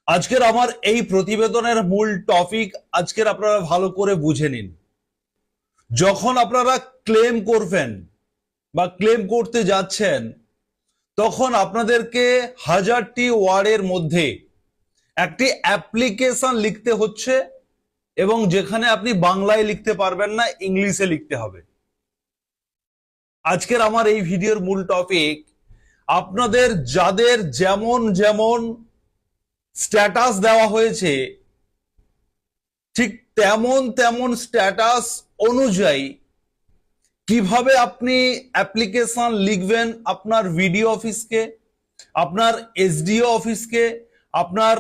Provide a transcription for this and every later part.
আজকের আমার এই প্রতিবেদনের মূল টপিক আজকের আপনারা ভালো করে বুঝে নিন। যখন আপনারা ক্লেম করবেন বা ক্লেম করতে যাচ্ছেন, তখন আপনাদেরকে 1000টি ওয়ার্ডের মধ্যে একটি অ্যাপ্লিকেশন লিখতে হচ্ছে, এবং যেখানে আপনি বাংলায় লিখতে পারবেন না, ইংলিশে লিখতে হবে। আজকের আমার এই ভিডিওর মূল টপিক, আপনাদের যাদের যেমন যেমন স্ট্যাটাস দেওয়া হয়েছে, ঠিক তেমন তেমন স্ট্যাটাস অনুযায়ী কিভাবে আপনি অ্যাপ্লিকেশন লিখবেন আপনার ভিডিও অফিসকে, আপনার এসডিও অফিসকে, আপনার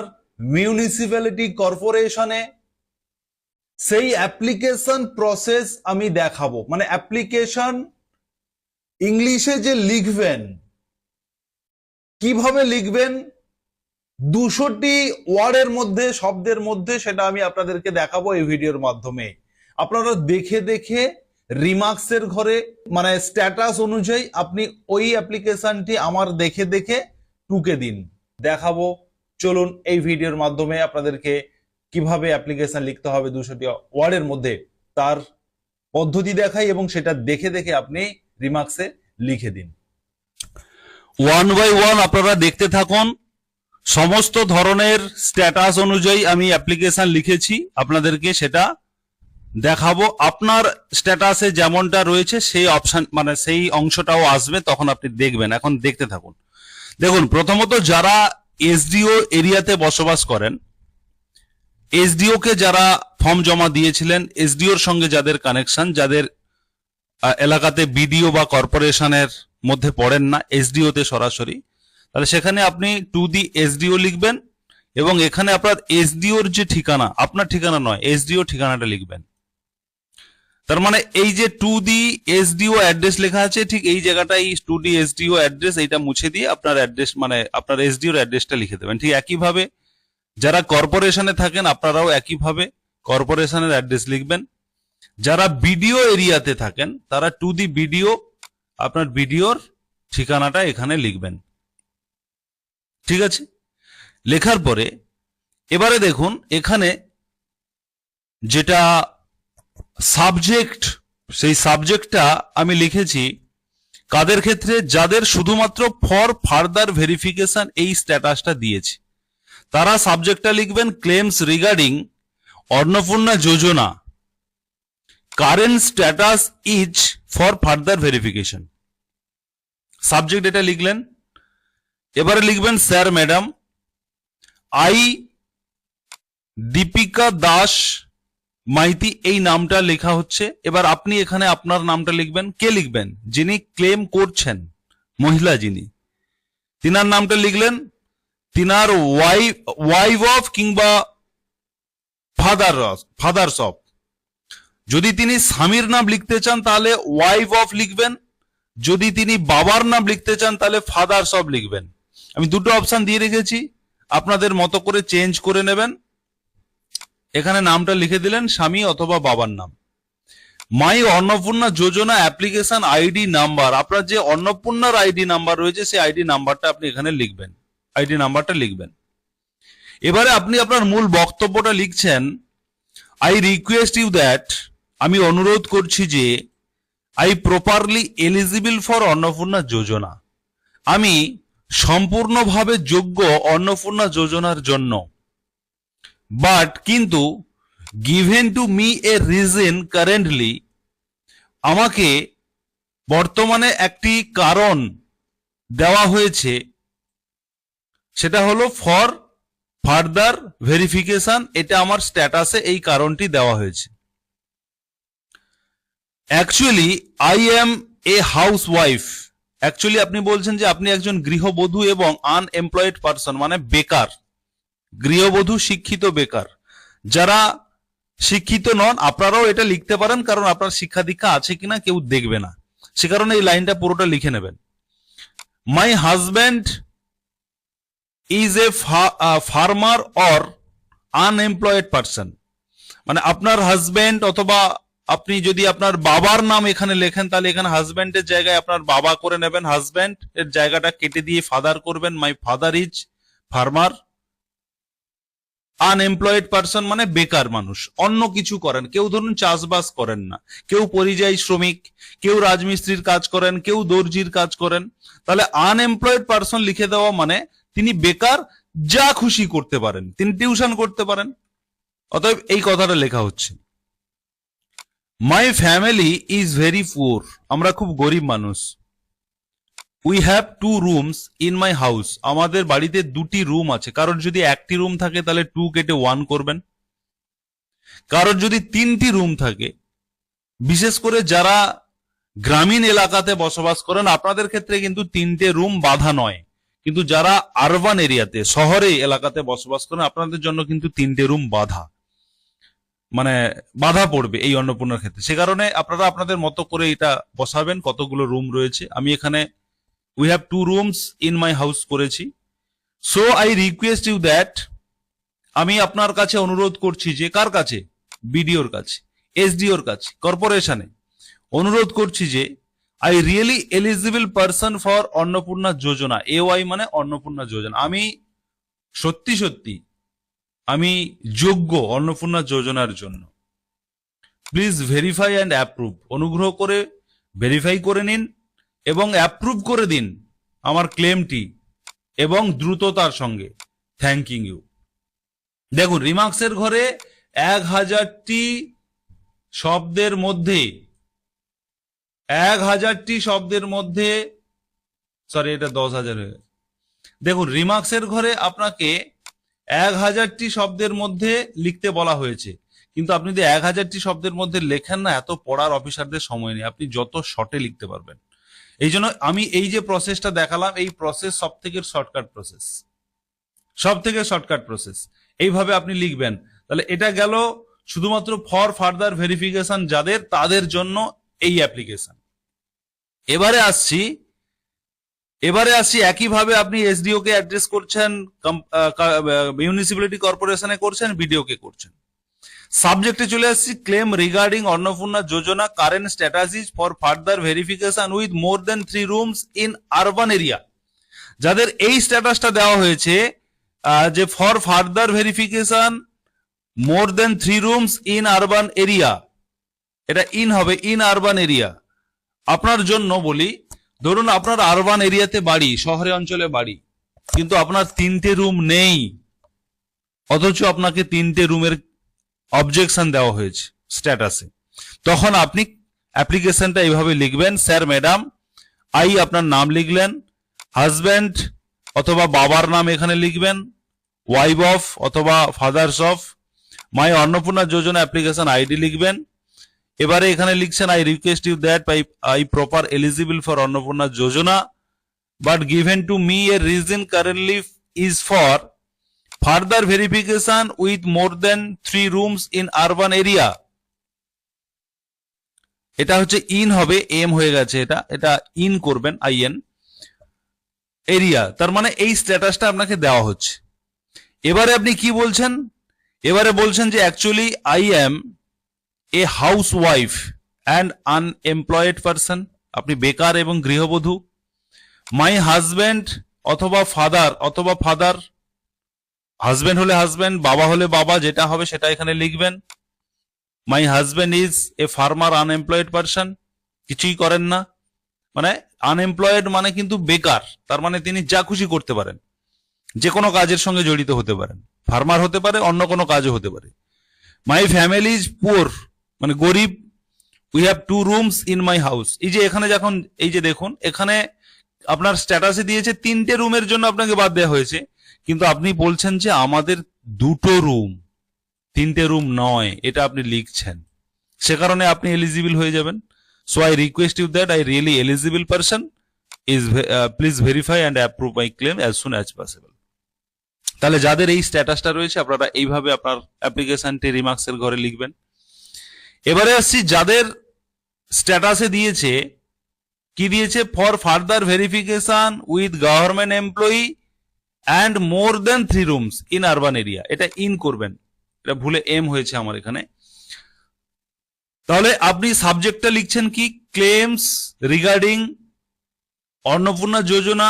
মিউনিসিপ্যালিটি কর্পোরেশনে, সেই অ্যাপ্লিকেশন প্রসেস আমি দেখাবো। মানে অ্যাপ্লিকেশন ইংলিশে যে লিখবেন, কিভাবে লিখবেন 200টি ওয়ার্ডের মধ্যে, শব্দের মধ্যে, সেটা আমি আপনাদেরকে দেখাবো এই ভিডিওর মাধ্যমে। আপনারা দেখে দেখে রিমার্কসের ঘরে মানে স্ট্যাটাস অনুযায়ী আপনি ওই অ্যাপ্লিকেশনটি আমার দেখে দেখে টুকে দিন। দেখাবো, চলুন এই ভিডিওর মাধ্যমে আপনাদেরকে কিভাবে অ্যাপ্লিকেশন লিখতে হবে 200টি ওয়ার্ডের মধ্যে তার পদ্ধতি দেখাই, এবং সেটা দেখে দেখে আপনি রিমার্কসে লিখে দিন। ওয়ান বাই ওয়ান আপনারা দেখতে থাকুন। সমস্ত ধরনের স্ট্যাটাস অনুযায়ী আমি অ্যাপ্লিকেশন লিখেছি, আপনাদেরকে সেটা দেখাবো। আপনার স্ট্যাটাসে যেমনটা রয়েছে সেই অপশন মানে সেই অংশটাও আসবে, তখন আপনি দেখবেন। এখন দেখতে থাকুন। দেখুন, প্রথমত যারা এসডিও এরিয়াতে বসবাস করেন, এসডিও কে যারা ফর্ম জমা দিয়েছিলেন, এসডিওর সঙ্গে যাদের কানেকশন, যাদের এলাকাতে বিডিও বা কর্পোরেশনের মধ্যে পড়েন না, এসডিও তে সরাসরি, তাহলে সেখানে আপনি টু দি এসডিও লিখবেন, এবং এখানে আপনার এসডিওর যে ঠিকানা, আপনার ঠিকানা নয়, এসডিও ঠিকানাটা লিখবেন। তার মানে এই যে টু দি এসডিও অ্যাড্রেস লেখা আছে, ঠিক এই জায়গাটাই টু দি এসডিও অ্যাড্রেস, এইটা মুছে দিয়ে আপনার অ্যাড্রেস মানে আপনার এসডিওর অ্যাড্রেসটা লিখে দেবেন। ঠিক একইভাবে যারা কর্পোরেশনে থাকেন, আপনারাও একইভাবে কর্পোরেশনের অ্যাড্রেস লিখবেন। যারা বিডিও এরিয়াতে থাকেন, তারা টু দি বিডিও, আপনার বিডিওর ঠিকানাটা এখানে লিখবেন। ঠিক আছে, লেখার পরে এবারে দেখুন, এখানে যেটা সাবজেক্ট, সেই সাবজেক্টটা আমি লিখেছি কাদের ক্ষেত্রে, যাদের শুধুমাত্র ফর ফার্দার ভেরিফিকেশন এই স্ট্যাটাসটা দিয়েছে, তারা সাবজেক্টটা লিখবেন claims regarding Annapurna Yojana, current status is for further verification. Subject এটা লিখলেন। এবারে লিখবেন sir madam, I Dipika Das Maity, এই নামটা লেখা হচ্ছে। এবার আপনি এখানে আপনার নামটা লিখবেন। কে লিখবেন? যিনি ক্লেম করছেন, মহিলা যিনি, তিনার নামটা লিখলেন। তিনার ওয়াইফ অফ কিংবা ফাদার্স অফ। যদি তিনি স্বামীর নাম লিখতে চান তাহলে ওয়াইফ অফ লিখবেন, যদি তিনি বাবার নাম লিখতে চান তাহলে ফাদার্স অফ লিখবেন। আমি দুটো অপশন দিয়ে রেখেছি, আপনাদের মতো করে চেঞ্জ করে নেবেন। এখানে নামটা লিখে দিলেন স্বামী অথবা বাবার নাম। মাই Annapurna Yojana application ID number, আপনার যে অন্নপূর্ণার আইডি নাম্বার রয়েছে সেই আইডি নাম্বারটা আপনি এখানে লিখবেন, আইডি নাম্বারটা লিখবেন। এবারে আপনি আপনার মূল বক্তব্যটা লিখছেন, আই রিকোয়েস্ট ইউ দ্যাট, আমি অনুরোধ করছি যে, I properly eligible for Annapurna Yojana, আমি সম্পূর্ণভাবে যোগ্য অন্নপূর্ণা যোজনার জন্য, বাট কিন্তু given to me a reason currently, আমাকে বর্তমানে একটি কারণ দেওয়া হয়েছে, সেটা হলো ফর ফার্দার ভেরিফিকেশন। এটা আমার স্ট্যাটাসে এই কারণটি দেওয়া হয়েছে। Actually I M a house wife, actually আপনি বলছেন যে আপনি একজন গৃহবধূ এবং আনএমপ্লয়েড পারসন, মানে বেকার, গৃহবধূ, শিক্ষিত, বেকার। যারা শিক্ষিত নন, আপনারাও এটা লিখতে পারেন, কারণ আপনার শিক্ষা দীক্ষা আছে কিনা কেউ দেখবে না, সে কারণে এই লাইনটা পুরোটা লিখে নেবেন। My husband is a farmer or unemployed person, মানে আপনার হাজব্যান্ড, অথবা আপনি যদি আপনার বাবার নাম এখানে লেখেন তাহলে এখানে হাজব্যান্ডের জায়গায় আপনার বাবা করে নেবেন, হাজব্যান্ড এর জায়গাটা কেটে দিয়ে ফাদার করবেন। My father is farmer, unemployed person মানে বেকার মানুষ, অন্য কিছু করেন, কেউ ধরুন চাষবাস করেন না, কেউ পরিযায়ী শ্রমিক, কেউ রাজমিস্ত্রির কাজ করেন, কেউ দর্জির কাজ করেন, তাহলে আনএমপ্লয়েড পার্সন লিখে দেওয়া মানে তিনি বেকার, যা খুশি করতে পারেন, তিনি টিউশন করতে পারেন। অতএব এই কথাটা লেখা হচ্ছে। মাই ফ্যামিলি ইজ ভেরি পুয়ার, আমরা খুব গরিব মানুষ। We have 2 rooms in my house, আমাদের বাড়িতে 2টি রুম আছে। কারোর যদি একটি রুম থাকে তাহলে 2 কেটে 1 করবেন। কারোর যদি 3টি রুম থাকে, বিশেষ করে যারা গ্রামীণ এলাকাতে বসবাস করেন আপনাদের ক্ষেত্রে কিন্তু 3টে রুম বাধা নয়, কিন্তু যারা আরবান এরিয়াতে শহরে এলাকাতে বসবাস করেন আপনাদের জন্য কিন্তু 3টে রুম বাধা, মানে বাধা পড়বে এই অন্নপূর্ণার ক্ষেত্রে। সে কারণে আপনারা আপনাদের মতো করে এটা বসাবেন কতগুলো রুম রয়েছে। আমি এখানে we have 2 rooms in my house করেছি। So I request you that, আমি আপনার কাছে অনুরোধ করছি, যে কার কাছে? বিডিওর কাছে, এসডিওর কাছে, কর্পোরেশনে অনুরোধ করছি যে I really eligible person for Annapurna Yojana, AY মানে অন্নপূর্ণা যোজনা, আমি সত্যি সত্যি আমি যোগ্য অন্নপূর্ণা যোজনার জন্য। প্লিজ ভেরিফাই অ্যান্ড অ্যাপ্রুভ, অনুগ্রহ করে ভেরিফাই করে নিন এবং অ্যাপ্রুভ করে দিন আমার ক্লেমটি এবং দ্রুততার সঙ্গে। Thanking you. দেখুন, রিমার্কসের ঘরে 1000টি শব্দের মধ্যে 1000টি শব্দের মধ্যে, সরি এটা 10,000 হয়ে গেছে। দেখুন, রিমার্কসের ঘরে আপনাকে 1000টি শব্দের মধ্যে লিখতে বলা হয়েছে, কিন্তু আপনি যদি 1000টি শব্দের মধ্যে লেখেন না, এত পড়ার অফিসারদের সময় নেই, আপনি যত শর্টে লিখতে পারবেন। এই জন্য আমি এই যে প্রসেসটা দেখালাম, এই প্রসেস সব থেকে শর্টকাট প্রসেস, সব থেকে শর্টকাট প্রসেস। এইভাবে আপনি লিখবেন। তাহলে এটা গেল শুধুমাত্র ফর ফার্দার ভেরিফিকেশন যাদের, তাদের জন্য এই অ্যাপ্লিকেশন। এবারে আসছি একইভাবে আপনি এসডিও কে অ্যাড্রেস করছেন, মিউনিসিপ্যালিটি কর্পোরেশনে করছেন, বিডিও কে করছেন। সাবজেক্টে চলে আসছি claim regarding Annapurna Yojana current strategies for further verification with more than 3 rooms in urban area. যাদের এই স্ট্যাটাসটা দেওয়া হয়েছে যে for further verification more than 3 rooms in urban area, এটা ইন হবে, ইন আরবান এরিয়া। আপনার জন্য বলি, ধরুন আপনার আরবান এরিয়াতে বাড়ি, শহরে অঞ্চলে বাড়ি, কিন্তু আপনার 3টে রুম নেই, অথচ আপনাকে 3টে রুমের অবজেকশন দেওয়া হয়েছে স্ট্যাটাসে। তখন আপনি অ্যাপ্লিকেশনটা এইভাবে লিখবেন, স্যার ম্যাডাম, আই আপনার নাম লিখলেন, হাজব্যান্ড অথবা বাবার নাম এখানে লিখবেন, ওয়াইফ অফ অথবা father's of, my Annapurna Yojana application ID লিখবেন। এবারে এখানে লিখছেন I request you that I proper eligible for Annapurna Yojana but given to me a reason currently is for further verification with more than 3 rooms in urban area. এটা হচ্ছে in হবে, M হয়ে গেছে, এটা ইন করবেন, আইএন এরিয়া, তার মানে এই স্ট্যাটাসটা আপনাকে দেওয়া হচ্ছে। এবারে আপনি কি বলছেন? এবারে বলছেন যে actually I M a house wife and unemployed person, আপনি বেকার এবং গৃহবধূ। মাই হাজব্যান্ড অথবা ফাদার, হাজব্যান্ড হলে হাজব্যান্ড, বাবা হলে বাবা, যেটা হবে সেটা এখানে লিখবেন। My husband is a farmer unemployed person, কিছুই করেন না, মানে আনএমপ্লয়েড মানে কিন্তু বেকার, তার মানে তিনি যা খুশি করতে পারেন, যে কোনো কাজের সঙ্গে জড়িত হতে পারেন, ফার্মার হতে পারে, অন্য কোনো কাজও হতে পারে। মাই ফ্যামিলি ইজ পুয়ার মানে গরিব। We have 2 rooms in my house, এই যে এখানে যখন, এই যে দেখুন এখানে আপনার স্ট্যাটাসে দিয়েছে 3টে রুমের জন্য আপনাকে বাদ দেওয়া হয়েছে, কিন্তু আপনি বলছেন যে আমাদের 2টো রুম, 3টে রুম নয়, এটা আপনি লিখছেন, সে কারণে আপনি এলিজিবল হয়ে যাবেন। So I request you that I really eligible person is please verify and approve my claim as soon as possible. তাহলে যাদের এই স্ট্যাটাসটা রয়েছে আপনারা এইভাবে আপনার অ্যাপ্লিকেশনটি রিমার্কসের ঘরে লিখবেন। এবারে আসছি যাদের স্ট্যাটাসে দিয়েছে, কি দিয়েছে? For further verification with government employee and more than 3 rooms in urban area, এটা ইন করবেন, এটা ভুলে এম হয়েছে আমার এখানে। তাহলে আপনি সাবজেক্টটা লিখছেন কি? Claims regarding Annapurna Yojana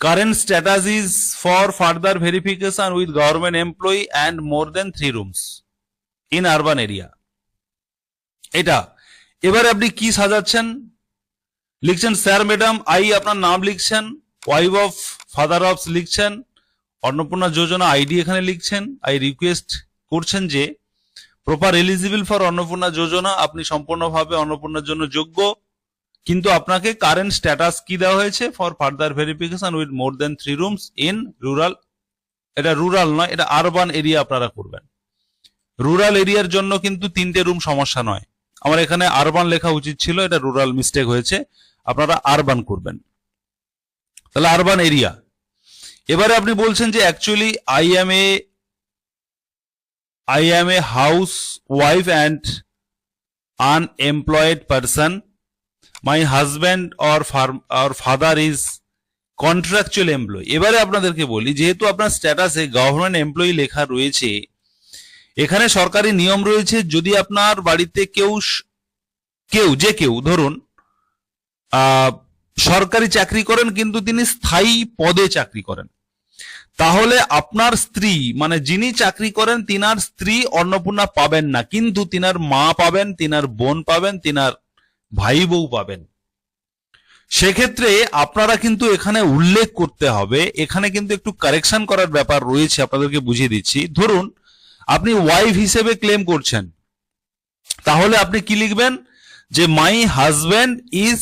Current status is for further verification with government employee and more than 3 rooms in urban area. এটা এবারে আপনি কি সাজাচ্ছেন, লিখছেন স্যার ম্যাডাম আই, আপনার নাম লিখছেন, ওয়াইফ অফ ফাদার অফ লিখছেন, অন্নপূর্ণা যোজনা আইডি এখানে লিখছেন, আই রিকোয়েস্ট করছেন যে প্রপার এলিজিবল ফর অন্নপূর্ণা যোজনা, আপনি সম্পূর্ণভাবে অন্নপূর্ণার জন্য যোগ্য, কিন্তু আপনাকে কারেন্ট স্ট্যাটাস কি দেওয়া হয়েছে for further verification with more than 3 rooms in rural, এটা রুরাল নয়, এটা আরবান এরিয়া আপনারা করবেন। রুরাল এরিয়ার জন্য কিন্তু 3টে রুম সমস্যা নয়, আমার এখানে আরবান লেখা উচিত ছিল, এটা রুরাল মিস্টেক হয়েছে, আপনারা আরবান করবেন, তাহলে আরবান এরিয়া। এবারে আপনি বলছেন যে actually I am a housewife and unemployed person. My husband or father is contractual employee. এবারে আপনাদেরকে বলি, যেহেতু আপনার স্ট্যাটাসে গভর্নমেন্ট এমপ্লয়ি লেখা রয়েছে, এখানে সরকারি নিয়ম রয়েছে, যদি আপনার বাড়িতে কেউ ধরুন সরকারি চাকরি করেন কিন্তু তিনি স্থায়ী পদে চাকরি করেন, তাহলে আপনার স্ত্রী মানে যিনি চাকরি করেন তিনার স্ত্রী অন্নপূর্ণা পাবেন না, কিন্তু তিনার মা পাবেন, তিনার বোন পাবেন, তিনার ভাই বউ পাবেন। সেক্ষেত্রে আপনারা কিন্তু এখানে উল্লেখ করতে হবে, এখানে কিন্তু একটু কারেকশন করার ব্যাপার রয়েছে, আপনাদেরকে বুঝিয়ে দিচ্ছি। ধরুন আপনি ওয়াইফ হিসেবে ক্লেম করছেন, তাহলে আপনি কি লিখবেন যে my husband is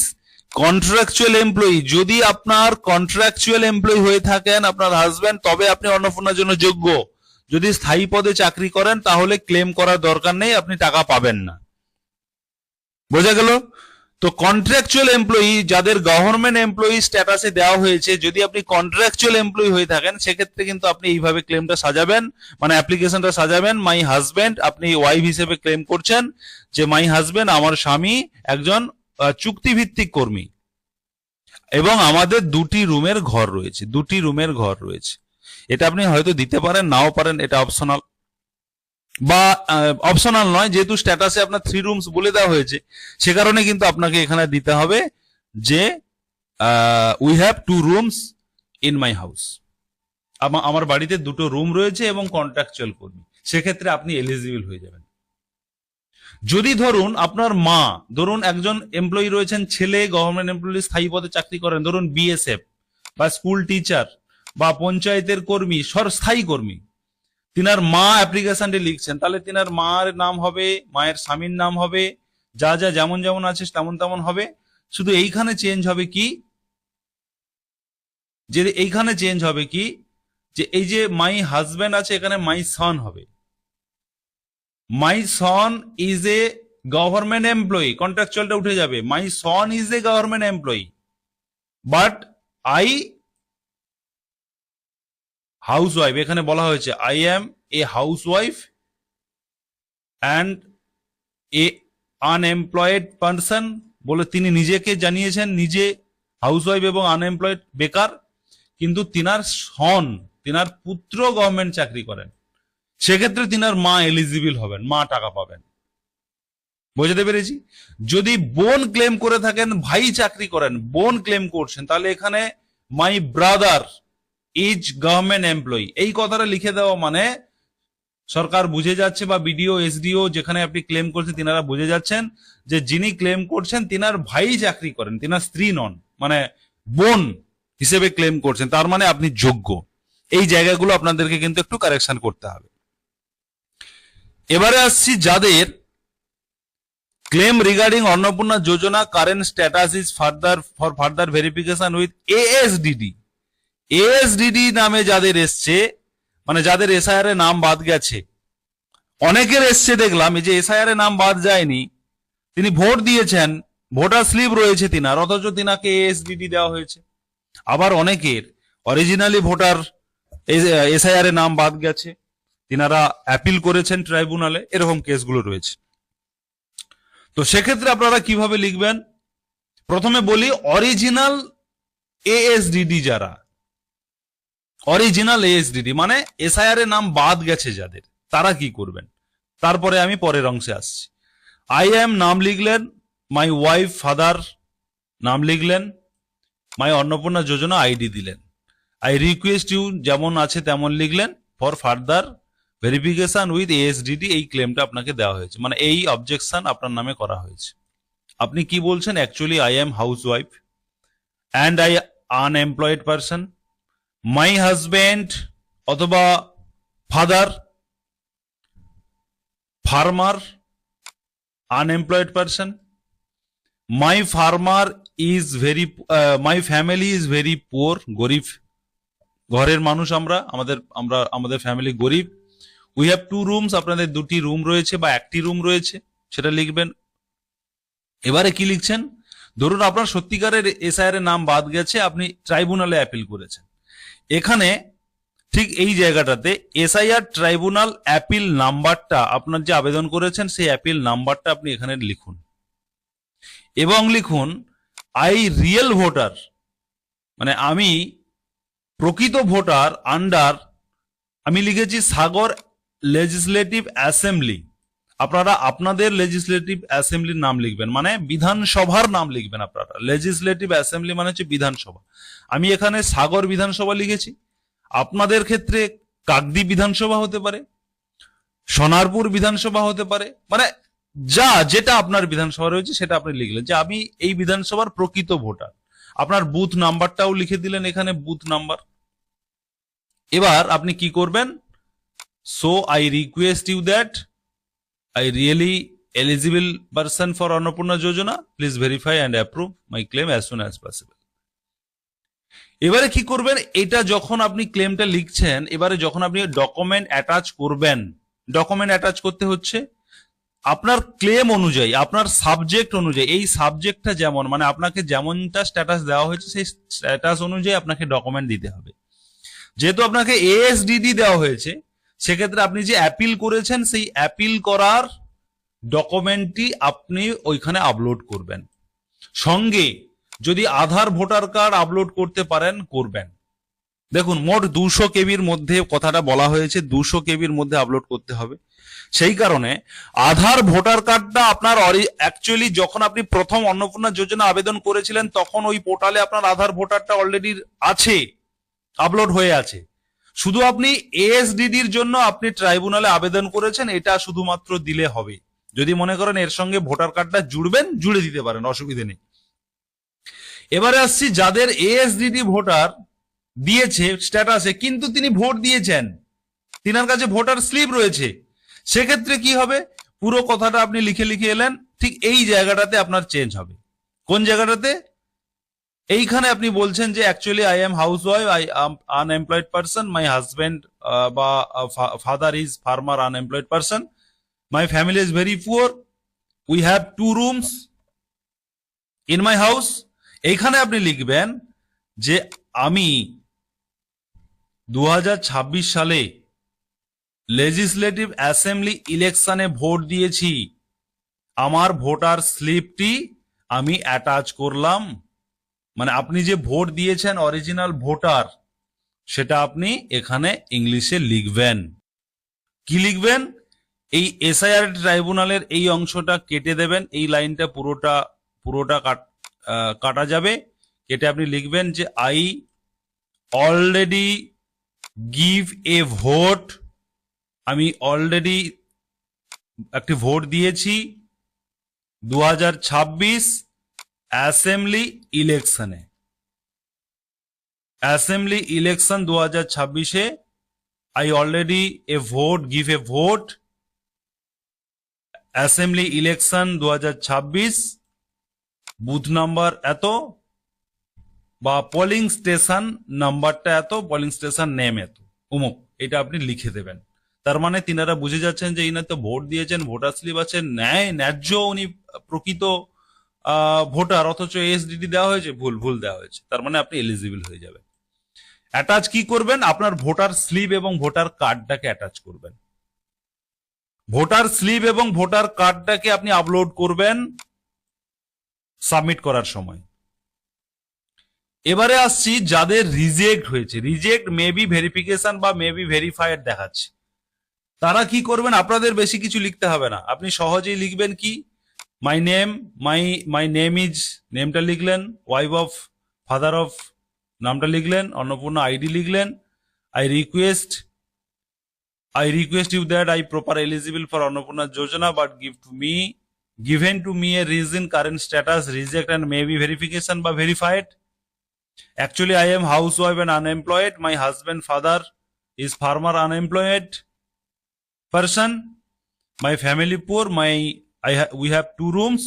contractual employee. যদি আপনার কন্ট্রাকচুয়াল এমপ্লয়ি হয়ে থাকেন আপনার হাজব্যান্ড, তবে আপনি অন্নপূর্ণার জন্য যোগ্য। যদি স্থায়ী পদে চাকরি করেন তাহলে ক্লেম করার দরকার নেই, আপনি টাকা পাবেন না। বোঝা গেল? তো কন্ট্রাকচুয়াল এমপ্লয়ি যাদের গভর্নমেন্ট এমপ্লয়ি স্ট্যাটাসে দেওয়া হয়েছে, যদি আপনি কন্ট্রাকচুয়াল এমপ্লয়ি হয়ে থাকেন সেক্ষেত্রে কিন্তু আপনি এইভাবে ক্লেমটা সাজাবেন, মানে অ্যাপ্লিকেশনটা সাজাবেন। মাই হাজব্যান্ড, আপনি ওয়াইফ হিসেবে ক্লেম করছেন যে মাই হাজব্যান্ড, আমার স্বামী একজন চুক্তিভিত্তিক কর্মী এবং আমাদের 2টি রুমের ঘর রয়েছে। এটা আপনি হয়তো দিতে পারেন, নাও পারেন, এটা অপশনাল বা অপশনাল নয়, যেহেতু স্ট্যাটাসে আপনার 3 রুমস বলে দেওয়া হয়েছে, সে কারণে কিন্তু আপনাকে এখানে দিতে হবে যে we have 2 rooms in my house, আমার বাড়িতে 2টো রুম রয়েছে এবং কন্ট্রাকচুয়াল কর্মী, সেক্ষেত্রে আপনি এলিজিবল হয়ে যাবেন। যদি ধরুন আপনার মা, ধরুন একজন এমপ্লয়ি রয়েছেন, ছেলে গভর্নমেন্ট এমপ্লয়ি স্থায়ী পদে চাকরি করেন, ধরুন বিএসএফ বা স্কুল টিচার বা পঞ্চায়েতের কর্মী, স্থায়ী কর্মী, তিনার মা অ্যাপ্লিকেশনটি লিখছেন, তাহলে তিনার মার নাম হবে, মায়ের স্বামীর নাম হবে, যা যেমন আছে তেমন হবে। শুধু এইখানে চেঞ্জ হবে কি, যে এই যে মাই হাজব্যান্ড আছে এখানে মাই সন হবে। My son is a government employee, কন্ট্রাকচুয়ালটা উঠে যাবে, my son is a government employee but I housewife, এখানে বলা হয়েছে I am a housewife and a unemployed person, বলে তিনি নিজেকে জানিয়েছেন নিজে হাউসওয়াইফ এবং আনএমপ্লয়েড বেকার, কিন্তু তিনার পুত্র গভর্নমেন্ট চাকরি করেন, সেক্ষেত্রে তিনার মা এলিজিবল হবেন, মা টাকা পাবেন। বুঝতে পেরেছি? যদি বোন ক্লেম করে থাকেন, ভাই চাকরি করেন, বোন ক্লেম করছেন, তাহলে এখানে my brother is government employee, এই কথাটা লিখে দেওয়া মানে সরকার বুঝে যাচ্ছে, বা বিডিও এসডিও যেখানে আপনি ক্লেম করছেন তিনারা বুঝে যাচ্ছেন যে যিনি ক্লেম করছেন তিনার ভাই চাকরি করেন, তিনার স্ত্রী নন, মানে বোন হিসেবে ক্লেম করছেন, তার মানে আপনি যোগ্য। এই জায়গাগুলো আপনাদেরকে কিন্তু একটু কারেকশন করতে হবে। এবারে আসছি যাদের claim regarding Annapurna Yojana current status is further verification with ASDD. ASDD নামে যাদের এসছে, মানে যাদের এসআইআর এর নাম বাদ গেছে, অনেকের এসছে দেখলাম, এই যে এসআইআর এর নাম বাদ যায়নি, তিনি ভোট দিয়েছেন, ভোটার স্লিপ রয়েছে তিনার, অথচ তিনাকে এএসডিডি দেওয়া হয়েছে। আবার অনেকের অরিজিনালি ভোটার এসআইআর এর নাম বাদ গেছে, তিনারা অ্যাপিল করেছেন ট্রাইব্যুনালে, এরকম কেসগুলো রয়েছে। তো সেক্ষেত্রে আপনারা কিভাবে লিখবেন? প্রথমে বলি অরিজিনাল এএসডিডি, যারা অরিজিনাল এএসডিডি মানে এসআইআর এর নাম বাদ গেছে যাদের, তারা কি করবেন, তারপরে আমি পরের অংশে আসছি। আই এম নাম লিখলেন, মাই ওয়াইফ ফাদার নাম লিখলেন, মাই অন্নপূর্ণা যোজনা আইডি দিলেন। আই রিকোয়েস্ট ইউ যেমন আছে তেমন লিখলেন, ফর ফার্দার ভেরিফিকেশন উইথ এএসডিডি, এই ক্লেমটা আপনাকে দেওয়া হয়েছে, মানে এই অবজেকশন আপনার নামে করা হয়েছে। আপনি কি বলছেন, actually I am housewife and I unemployed person, my husband অথবা father farmer unemployed person, my farmer is very, my family is very poor, গরিব ঘরের মানুষ আমরা, আমাদের ফ্যামিলি গরিব। উই হ্যাভ 2 রুমস, আপনাদের 2টি রুম রয়েছে বা 1টি রুম রয়েছে, সেটা লিখবেন। এবারে কি লিখছেন, ধরুন আপনার সত্যিকারের এসআইআর এর নাম বাদ গেছে, আপনি ট্রাইব্যুনালে অ্যাপিল করেছেন। এখানে ঠিক এই জায়গাটাতে এসআইআর ট্রাইব্যুনাল অ্যাপিল নাম্বারটা, আপনার যে আবেদন করেছেন সেই অ্যাপিল নাম্বারটা আপনি এখানে লিখুন এবং লিখুন আই রিয়েল ভোটার, মানে আমি প্রকৃত ভোটার আন্ডার, আমি লিখেছি সাগর লেজিসলেটিভ অ্যাসেম্বলি। আপনারা আপনাদের লেজিসলেটিভ অ্যাসেম্বলির নাম লিখবেন, মানে বিধানসভার নাম লিখবেন আপনারা। লেজিসলেটিভ অ্যাসেম্বলি মানে হচ্ছে বিধানসভা। আমি এখানে সাগর বিধানসভা লিখেছি, আপনাদের ক্ষেত্রে কাকদ্বীপ বিধানসভা হতে পারে, সোনারপুর বিধানসভা হতে পারে, মানে যেটা আপনার বিধানসভা রয়েছে সেটা আপনি লিখলেন যে আমি এই বিধানসভার প্রকৃত ভোটার। আপনার বুথ নাম্বারটাও লিখে দিলেন এখানে, বুথ নাম্বার। এবার আপনি কি করবেন, so I request you that I really eligible person for Annapurna Yojana, please verify and approve my claim as soon as possible. এবারে কি করবেন, এটা যখন আপনি ক্লেমটা লিখছেন, এবারে যখন আপনি ডকুমেন্ট অ্যাটাচ করবেন, ডকুমেন্ট অ্যাটাচ করতে হচ্ছে আপনার ক্লেম অনুযায়ী, আপনার সাবজেক্ট অনুযায়ী। এই সাবজেক্টটা যেমন, মানে আপনাকে যেমনটা স্ট্যাটাস দেওয়া হয়েছে সেই স্ট্যাটাস অনুযায়ী আপনাকে ডকুমেন্ট দিতে হবে। যেহেতু আপনাকে এএসডিডি দেওয়া হয়েছে, সেক্ষেত্রে আপনি যে অ্যাপিল করেছেন সেই অ্যাপিল করার ডকুমেন্টটি আপনি ওইখানে আপলোড করবেন। সঙ্গে যদি আধার ভোটার কার্ড আপলোড করতে পারেন করবেন। দেখুন মোট 200 কেবির মধ্যে কথাটা বলা হয়েছে, 200 কেবির মধ্যে আপলোড করতে হবে। সেই কারণে আধার ভোটার কার্ডটা আপনার অ্যাকচুয়ালি যখন আপনি প্রথম অন্নপূর্ণা যোজনা আবেদন করেছিলেন তখন ওই পোর্টালে আপনার আধার ভোটারটা অলরেডি আছে, আপলোড হয়ে আছে। শুধু আপনি এএসডিডির জন্য আপনি ট্রাইব্যুনালে আবেদন করেছেন, এটা শুধুমাত্র দিলে হবে। যদি মনে করেন এর সঙ্গে ভোটার কার্ডটা জুড়বেন, জুড়ে দিতে পারেন, অসুবিধা নেই। এবারে আসছি যাদের এএসডিডি ভোটার দিয়েছে স্ট্যাটাসে, কিন্তু তিনি ভোট দিয়েছেন, তিনার কাছে ভোটার স্লিপ রয়েছে, সেক্ষেত্রে কি হবে, পুরো কথাটা আপনি লিখে লিখে এলেন, ঠিক এই জায়গাটাতে আপনার চেঞ্জ হবে। কোন জায়গাটাতে, এইখানে আপনি বলছেন যে actually I am housewife, I am unemployed person, my husband বা father is farmer unemployed person, my family is very poor, we have 2 rooms in my house. এইখানে আপনি লিখবেন যে আমি 2026 সালে লেজিসলেটিভ অ্যাসেম্বলি ইলেকশনে ভোট দিয়েছি, আমার ভোটার স্লিপটি আমি অ্যাটাচ করলাম। মানে আপনি যে ভোট দিয়েছেন অরিজিনাল ভোটার, সেটা আপনি এখানে ইংলিশে লিখবেন। কি লিখবেন, এই এসআইআর ট্রাইব্যুনালের এই অংশটা কেটে দেবেন, এই লাইনটা পুরোটা কাটা যাবে, কেটে আপনি লিখবেন যে I already give a vote, আমি অলরেডি একটি ভোট দিয়েছি 2026 অ্যাসেম্বলি ইলেকশনে, অ্যাসেম্বলি ইলেকশন 2026-এ I already a vote, give a vote, assembly election 2026, booth number এত বা পোলিং স্টেশন নাম্বারটা এত, পোলিং স্টেশন নেম এত, অমুক, এটা আপনি লিখে দেবেন। তার মানে তিনারা বুঝে যাচ্ছেন যে ইনি তো ভোট দিয়েছেন, ভোটার স্লিপ আছে, ন্যায্য উনি প্রকৃত ভোটার, অথচ এসডিডি দেওয়া হয়েছে, ভুল দেওয়া হয়েছে, তার মানে আপনি এলিজিবল হয়ে যাবেন। অ্যাটাচ কি করবেন, আপনার ভোটার স্লিপ এবং ভোটার কার্ডটাকে অ্যাটাচ করবেন। ভোটার স্লিপ এবং ভোটার কার্ডটাকে আপনি আপলোড করবেন সাবমিট করার সময়। এবারে আসছি যাদের রিজেক্ট হয়েছে, রিজেক্ট মেবি ভেরিফিকেশন বা মেবি ভেরিফাইড দেখাচ্ছে, তারা কি করবেন, আপনাদের বেশি কিছু লিখতে হবে না, আপনি সহজেই লিখবেন কি, my name, my name is, নেমটা লিখলেন, ওয়াইফ অফ, ফাদার অফ, নামটা লিখলেন, অন্নপূর্ণা আইডি লিখলেন, I request you that I proper eligible for Annapurna Yojana but given to me a reason current status reject and maybe verification by verified. Actually I am housewife and unemployed. My husband father is farmer unemployed person. My family poor. We have 2 rooms.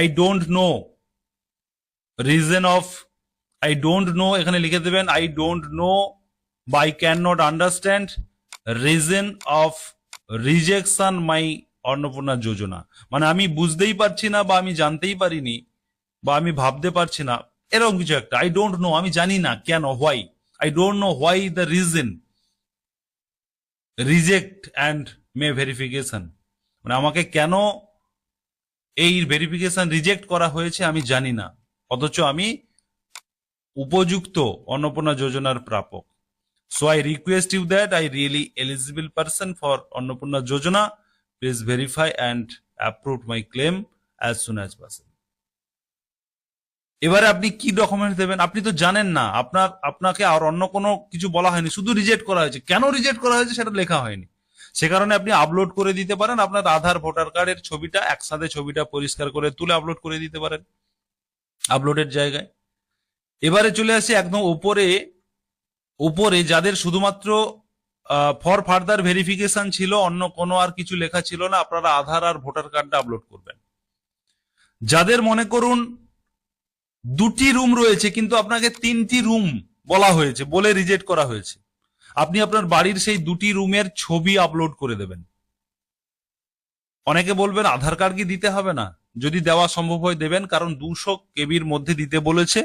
I don't know reason of I don't know এখানে লিখে দেবেন I don't know but I cannot understand reason of rejection my Annapurna যোজনা, মানে আমি বুঝতেই পারছি না বা আমি জানতেই পারিনি বা আমি ভাবতে পারছি না, এরকম কিছু একটা। I don't know, আমি জানি না কেন, why I don't know why the reason reject and may verification, মানে আমাকে কেন এই ভেরিফিকেশন রিজেক্ট করা হয়েছে আমি জানি না, অথচ আমি উপযুক্ত অন্নপূর্ণা যোজনার প্রাপক। So I request you that I really eligible person for Annapurna Yojana. Please verify and approve my claim as soon as possible. এবারে আপনি কি ডকুমেন্ট দেবেন? আপনি তো জানেন না, আপনাকে আর অন্য কোনো কিছু বলা হয়নি, শুধু রিজেক্ট করা হয়েছে। কেন রিজেক্ট করা হয়েছে সেটা লেখা হয়নি, সে কারণে আপনি আপলোড করে দিতে পারেন আপনার আধার ভোটার কার্ডের ছবিটা একসাথে, ছবিটা পরিষ্কার করে তুলে আপলোড করে দিতে পারেন আপলোডের জায়গায়। এবারে চলে আসি একদম উপরে যাদের শুধুমাত্র ফর ফার্দার ভেরিফিকেশন ছিল, অন্য কোনো আর কিছু লেখা ছিল না, আপনারা আধার আর ভোটার কার্ডটা আপলোড করবেন। যাদের মনে করুন 2টি রুম রয়েছে কিন্তু আপনাকে 3টি রুম বলা হয়েছে, বলে রিজেক্ট করা হয়েছে, আপনি আপনার বাড়ির সেই 2টি রুমের ছবি আপলোড করে দেবেন। অনেকে বলবেন আধার কার্ড কি দিতে হবে না? যদি দেওয়া সম্ভব হয় দেবেন, কারণ 200 কেবির মধ্যে দিতে বলেছে।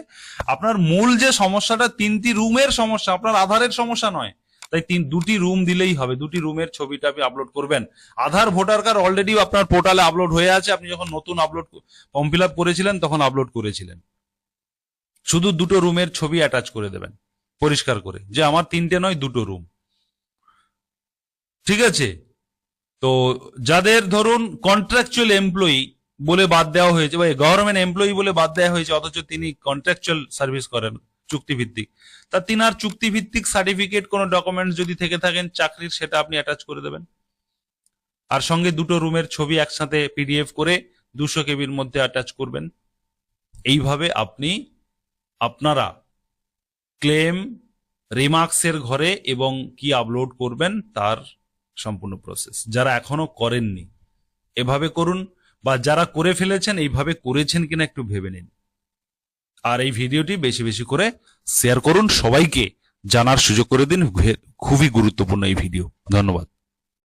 আপনার মূল যে সমস্যাটা 3টি রুমের সমস্যা, আপনার আধারের সমস্যা নয়, তাই 2টি রুম দিলেই হবে। 2টি রুমের ছবিটা আপনি আপলোড করবেন। আধার ভোটার কার্ড অলরেডি আপনার পোর্টালে আপলোড হয়ে আছে, আপনি যখন নতুন ফর্ম ফিল আপ করেছিলেন তখন আপলোড করেছিলেন। শুধু 2টো রুমের ছবি অ্যাটাচ করে দেবেন পরিষ্কার করে, যে আমার 3টে নয় 2টো রুম, ঠিক আছে? তো যাদের ধরুন কন্ট্রাকচুয়াল এমপ্লয়ি বলে বাদ দেওয়া হয়েছে বা গভর্নমেন্ট এমপ্লয়ি বলে বাদ দেওয়া হয়েছে, অথচ তিনি কন্ট্রাকচুয়াল সার্ভিস করেন চুক্তিভিত্তিক, তা তিনার চুক্তিভিত্তিক সার্টিফিকেট কোনো ডকুমেন্টস যদি থেকে থাকেন চাকরির, সেটা আপনি অ্যাটাচ করে দেবেন। আর সঙ্গে 2টো রুমের ছবি একসাথে পিডিএফ করে 200 কেবির মধ্যে অ্যাটাচ করবেন। এইভাবে আপনারা ক্লেম রিমার্কসের ঘরে এবং কি আপলোড করবেন তার সম্পূর্ণ প্রসেস, যারা এখনো করেননি এভাবে করুন, বা যারা করে ফেলেছেন এইভাবে করেছেন কিনা একটু ভেবে নিন। আর এই ভিডিওটি বেশি বেশি করে শেয়ার করুন, সবাইকে জানার সুযোগ করে দিন, খুবই গুরুত্বপূর্ণ এই ভিডিও। ধন্যবাদ।